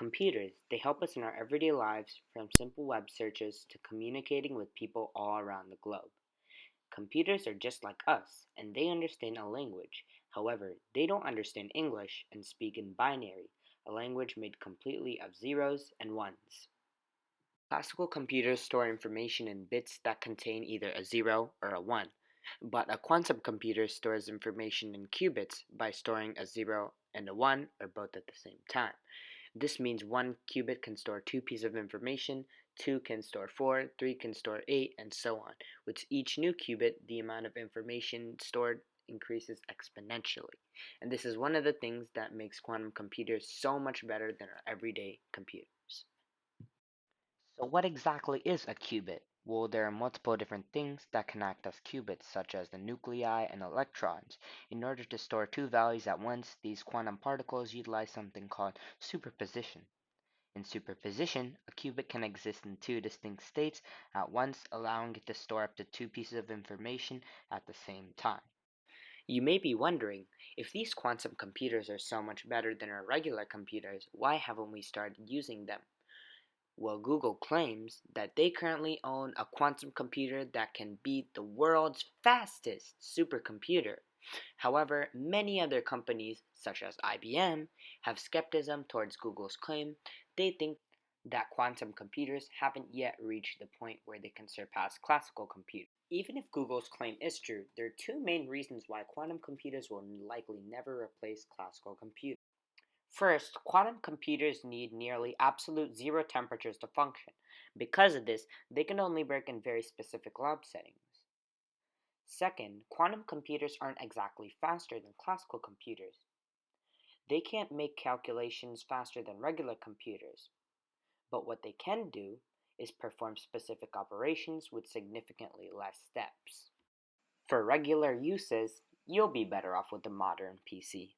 Computers, they help us in our everyday lives from simple web searches to communicating with people all around the globe. Computers are just like us, and they understand a language. However, they don't understand English and speak in binary, a language made completely of zeros and ones. Classical computers store information in bits that contain either a 0 or a 1, but a quantum computer stores information in qubits by storing a 0 and a 1 or both at the same time. This means one qubit can store two pieces of information, two can store four, three can store eight, and so on. With each new qubit, the amount of information stored increases exponentially. And this is one of the things that makes quantum computers so much better than our everyday computers. So what exactly is a qubit? Well, there are multiple different things that can act as qubits, such as the nuclei and electrons. In order to store two values at once, these quantum particles utilize something called superposition. In superposition, a qubit can exist in two distinct states at once, allowing it to store up to two pieces of information at the same time. You may be wondering, if these quantum computers are so much better than our regular computers, why haven't we started using them? Well, Google claims that they currently own a quantum computer that can beat the world's fastest supercomputer. However, many other companies, such as IBM, have skepticism towards Google's claim. They think that quantum computers haven't yet reached the point where they can surpass classical computers. Even if Google's claim is true, there are two main reasons why quantum computers will likely never replace classical computers. First, quantum computers need nearly absolute zero temperatures to function. Because of this, they can only work in very specific lab settings. Second, quantum computers aren't exactly faster than classical computers. They can't make calculations faster than regular computers, but what they can do is perform specific operations with significantly less steps. For regular uses, you'll be better off with a modern PC.